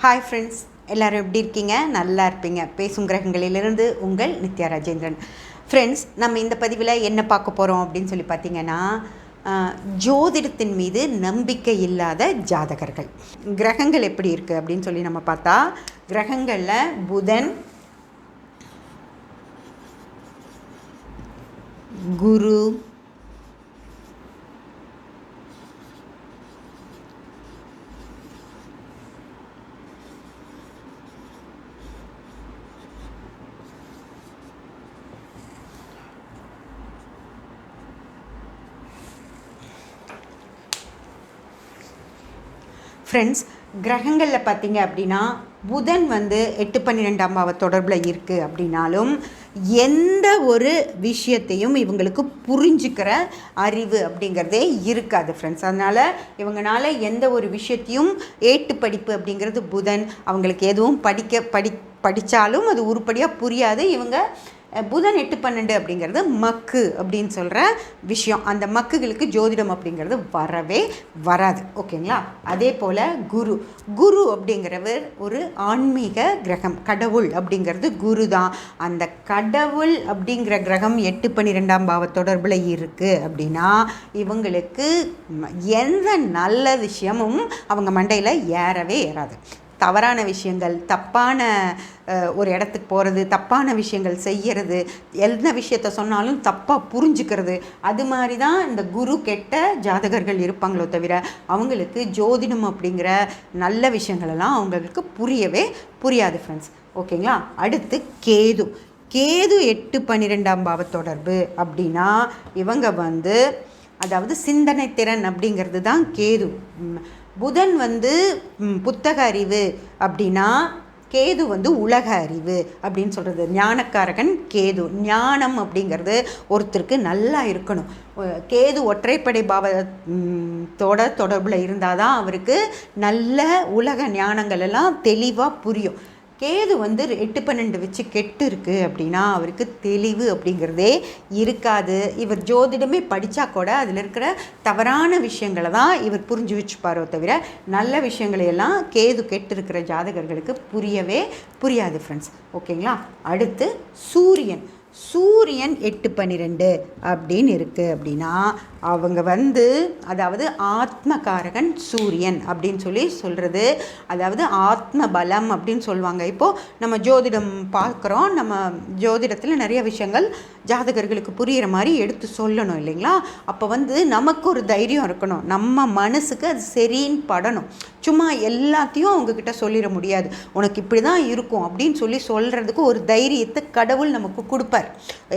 Hi friends, எல்லோரும் எப்படி இருக்கீங்க? நல்லா இருப்பீங்க. பேசும் கிரகங்களிலிருந்து உங்கள் நித்யா ராஜேந்திரன். ஃப்ரெண்ட்ஸ், நம்ம இந்த பதிவில் என்ன பார்க்க போகிறோம் அப்படின்னு சொல்லி பார்த்தீங்கன்னா, ஜோதிடத்தின் மீது நம்பிக்கை இல்லாத ஜாதகர்கள். கிரகங்கள் எப்படி இருக்குது அப்படின்னு சொல்லி நம்ம பார்த்தா, கிரகங்களில் புதன், குரு, ஃப்ரெண்ட்ஸ், கிரகங்களில் பார்த்தீங்க அப்படின்னா புதன் 8-12ஆம் பாவ தொடர்பில் இருக்குது அப்படின்னாலும் எந்த ஒரு விஷயத்தையும் இவங்களுக்கு புரிஞ்சுக்கிற அறிவு அப்படிங்கிறதே இருக்காது ஃப்ரெண்ட்ஸ். அதனால் இவங்களால எந்த ஒரு விஷயத்தையும் ஏட்டு படிப்பு அப்படிங்கிறது புதன் அவங்களுக்கு எதுவும் படித்தாலும் அது உருப்படியாக புரியாது. இவங்க புதன் 8-12 அப்படிங்கிறது மக்கு அப்படின்னு சொல்கிற விஷயம். அந்த மக்குகளுக்கு ஜோதிடம் அப்படிங்கிறது வரவே வராது. ஓகேங்களா? அதே போல் குரு அப்படிங்கிறவர் ஒரு ஆன்மீக கிரகம். கடவுள் அப்படிங்கிறது குரு தான். அந்த கடவுள் அப்படிங்கிற கிரகம் 8-12ஆம் பாவ தொடர்பில் இருக்குது அப்படின்னா இவங்களுக்கு எந்த நல்ல விஷயமும் அவங்க மண்டையில் ஏறவே ஏறாது. தவறான விஷயங்கள், தப்பான ஒரு இடத்துக்கு போகிறது, தப்பான விஷயங்கள் செய்கிறது, எந்த விஷயத்த சொன்னாலும் தப்பாக புரிஞ்சுக்கிறது, அது மாதிரி தான் இந்த குரு கெட்ட ஜாதகர்கள் இருப்பாங்களோ தவிர அவங்களுக்கு ஜோதிடம் அப்படிங்கிற நல்ல விஷயங்களெல்லாம் அவங்களுக்கு புரியவே புரியாது ஃப்ரெண்ட்ஸ். ஓகேங்களா? அடுத்து கேது 8-12ஆம் பாவ தொடர்பு அப்படின்னா இவங்க அதாவது சிந்தனை திறன் அப்படிங்கிறது தான் கேது. புதன் புத்தக அறிவு அப்படின்னா கேது உலக அறிவு அப்படின்னு சொல்கிறது. ஞானக்காரகன் கேது. ஞானம் அப்படிங்கிறது ஒருத்தருக்கு நல்லா இருக்கணும். கேது ஒற்றைப்படை தொடர்பில் இருந்தால் தான் அவருக்கு நல்ல உலக ஞானங்கள் எல்லாம் தெளிவாக புரியும். கேது 8-12 வச்சு கெட்டு இருக்குது அப்படின்னா அவருக்கு தெளிவு அப்படிங்கிறதே இருக்காது. இவர் ஜோதிடமே படித்தா கூட அதில் இருக்கிற தவறான விஷயங்களை தான் இவர் புரிஞ்சு வச்சுப்பாரோ தவிர நல்ல விஷயங்களையெல்லாம் கேது கெட்டு இருக்கிற ஜாதகர்களுக்கு புரியவே புரியாது ஃப்ரெண்ட்ஸ். ஓகேங்களா? அடுத்து சூரியன் 8-12 அப்படின்னு இருக்குது அப்படின்னா அவங்க அதாவது ஆத்மகாரகன் சூரியன் அப்படின்னு சொல்லி சொல்கிறது. அதாவது ஆத்ம பலம் அப்படின்னு சொல்லுவாங்க. இப்போது நம்ம ஜோதிடம் பார்க்குறோம். நம்ம ஜோதிடத்தில் நிறைய விஷயங்கள் ஜாதகர்களுக்கு புரிகிற மாதிரி எடுத்து சொல்லணும் இல்லைங்களா? அப்போ நமக்கு ஒரு தைரியம் இருக்கணும். நம்ம மனசுக்கு அது சரின்னு படணும். சும்மா எல்லாத்தையும் அவங்கக்கிட்ட சொல்லிட முடியாது. உனக்கு இப்படி தான் இருக்கும் அப்படின்னு சொல்லி சொல்கிறதுக்கு ஒரு தைரியத்தை கடவுள் நமக்கு கொடுப்பார்.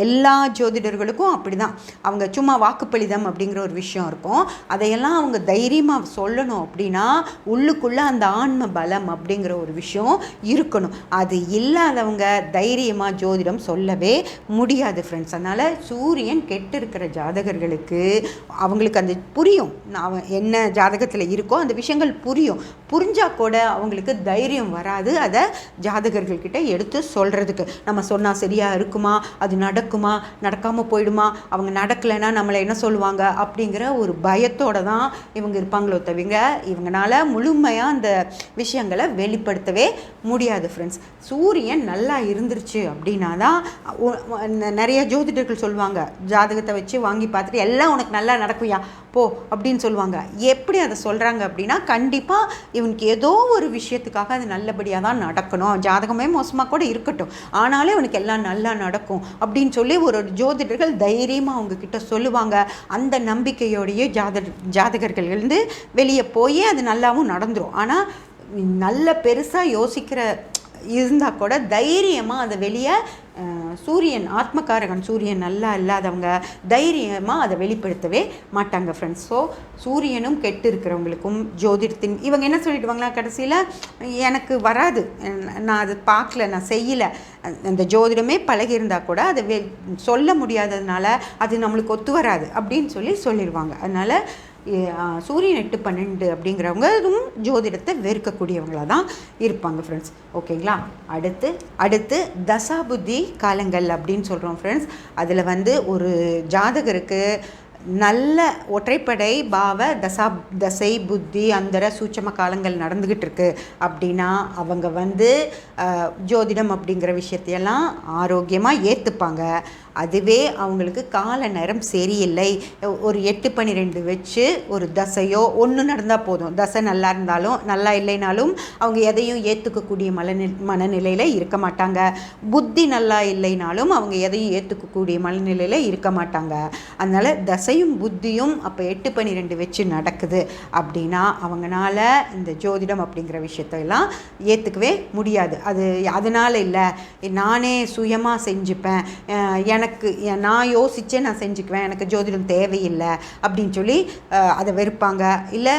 எல்லா ஜோதிடர்களுக்கும் அப்படி தான். அவங்க சும்மா வாக்குப்பளிதம் அப்படிங்கிற ஒரு விஷயம் இருக்கும். அதையெல்லாம் அவங்க தைரியமாக சொல்லணும் அப்படின்னா உள்ளுக்குள்ளே அந்த ஆன்ம பலம் அப்படிங்கிற ஒரு விஷயம் இருக்கணும். அது இல்லாதவங்க தைரியமாக ஜோதிடம் சொல்லவே முடியாது ஃப்ரெண்ட்ஸ். அதனால் சூரியன் கெட்டு இருக்கிற ஜாதகர்களுக்கு அவங்களுக்கு அந்த புரியும். என்ன ஜாதகத்தில் இருக்கோ அந்த விஷயங்கள் புரிஞ்சால் கூட அவங்களுக்கு தைரியம் வராது அதை ஜாதகர்கள்கிட்ட எடுத்து சொல்கிறதுக்கு. நம்ம சொன்னால் சரியாக இருக்குமா, அது நடக்குமா, நடக்காமல் போயிடுமா, அவங்க நடக்கலைன்னா நம்மளை என்ன சொல்லுவாங்க அப்படிங்கிற ஒரு பயத்தோடு தான் இவங்க இருப்பாங்களோ தவிர இவங்களால முழுமையாக அந்த விஷயங்களை வெளிப்படுத்தவே முடியாது ஃப்ரெண்ட்ஸ். சூரியன் நல்லா இருந்துருச்சு அப்படின்னா தான் நிறைய ஜோதிடர்கள் சொல்லுவாங்க, ஜாதகத்தை வச்சு வாங்கி பார்த்துட்டு எல்லாம் உனக்கு நல்லா நடக்குயா போ அப்படின்னு சொல்லுவாங்க. எப்படி அதை சொல்கிறாங்க அப்படின்னா கண்டிப்பாக இவனுக்கு ஏதோ ஒரு விஷயத்துக்காக அது நல்லபடியாக தான் நடக்கணும். ஜாதகமே மோசமாக கூட இருக்கட்டும், ஆனாலே இவனுக்கு எல்லாம் நல்லா நடக்கும் அப்படின்னு சொல்லி ஒரு ஜோதிடர்கள் தைரியமாக அவங்கக்கிட்ட சொல்லுவாங்க. அந்த நம்பிக்கையோடைய ஜாதகர்கள் வெளியே போய் அது நல்லாவும் நடந்துடும். ஆனால் நல்ல பெருசாக யோசிக்கிற இருந்தால் கூட தைரியமாக அதை வெளியே சூரியன் ஆத்மகாரகன் சூரியன் நல்லா இல்லாதவங்க தைரியமாக அதை வெளிப்படுத்தவே மாட்டாங்க ஃப்ரெண்ட்ஸ். ஸோ சூரியனும் கெட்டு இருக்கிறவங்களுக்கும் ஜோதிடத்தின் இவங்க என்ன சொல்லிடுவாங்களா கடைசியில், எனக்கு வராது, நான் அது பார்க்கல, நான் செய்யலை, அந்த ஜோதிடமே பழகியிருந்தால் கூட அதை சொல்ல முடியாததுனால அது நம்மளுக்கு ஒத்து வராது அப்படின்னு சொல்லிடுவாங்க. அதனால் சூரியன் 8-12 அப்படிங்கிறவங்க அதுவும் ஜோதிடத்தை வெறுக்கக்கூடியவங்களாக தான் இருப்பாங்க ஃப்ரெண்ட்ஸ். ஓகேங்களா? அடுத்து தசாபுத்தி காலங்கள் அப்படின்னு சொல்கிறோம் ஃப்ரெண்ட்ஸ். அதில் ஒரு ஜாதகருக்கு நல்ல ஒற்றைப்படை பாவ தசை புத்தி அந்தர சூட்சம காலங்கள் நடந்துக்கிட்டு இருக்கு அப்படின்னா அவங்க வந்து ஜோதிடம் அப்படிங்கிற விஷயத்தையெல்லாம் ஆரோக்கியமாக ஏற்றுப்பாங்க. அதுவே அவங்களுக்கு கால நேரம் சரியில்லை, ஒரு 8-12 வச்சு ஒரு தசையோ ஒன்று நடந்தால் போதும், தசை நல்லா இருந்தாலும் நல்லா இல்லைனாலும் அவங்க எதையும் ஏற்றுக்கக்கூடிய மனநிலையில் இருக்க மாட்டாங்க. புத்தி நல்லா இல்லைனாலும் அவங்க எதையும் ஏற்றுக்கக்கூடிய மனநிலையில் இருக்க மாட்டாங்க. அதனால் தசையும் புத்தியும் அப்போ 8-12 வச்சு நடக்குது அப்படின்னா அவங்களால இந்த ஜோதிடம் அப்படிங்கிற விஷயத்தையெல்லாம் ஏற்றுக்கவே முடியாது. அதனால் இல்லை, நானே சுயமாக செஞ்சுப்பேன், எனக்கு நான் யோசித்தே நான் செஞ்சுக்குவேன், எனக்கு ஜோதிடம் தேவையில்லை அப்படின்னு சொல்லி அதை வெறுப்பாங்க. இல்லை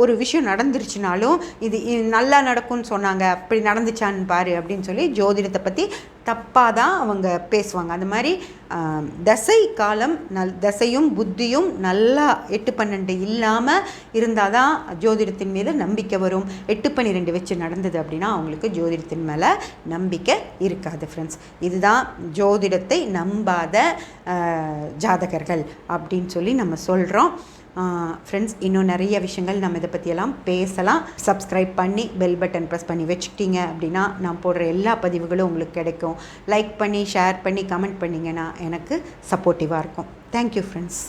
ஒரு விஷயம் நடந்துருச்சுனாலும் இது நல்லா நடக்கும்னு சொன்னாங்க, அப்படி நடந்துச்சான்னு பாரு அப்படின்னு சொல்லி ஜோதிடத்தை பற்றி தப்பாக தான் அவங்க பேசுவாங்க. அந்த மாதிரி தசை காலம் தசையும் புத்தியும் நல்லா 8-12 இல்லாமல் இருந்தால் தான் ஜோதிடத்தின் மீது நம்பிக்கை வரும். 8-12 வச்சு நடந்தது அப்படின்னா அவங்களுக்கு ஜோதிடத்தின் மேலே நம்பிக்கை இருக்காது ஃப்ரெண்ட்ஸ். இதுதான் ஜோதிடத்தை நம்பாத ஜாதகர்கள் அப்படின்னு சொல்லி நம்ம சொல்கிறோம். ஃப்ரெண்ட்ஸ், இன்னும் நிறைய விஷயங்கள் நம்ம இதை பற்றியெல்லாம் பேசலாம். சப்ஸ்கிரைப் பண்ணி பெல் பட்டன் ப்ரெஸ் பண்ணி வச்சுக்கிட்டீங்க அப்படின்னா நான் போடுற எல்லா பதிவுகளும் உங்களுக்கு கிடைக்கும். லைக் பண்ணி ஷேர் பண்ணி கமெண்ட் பண்ணிங்கன்னா எனக்கு சப்போர்ட்டிவாக இருக்கும். Thank you friends.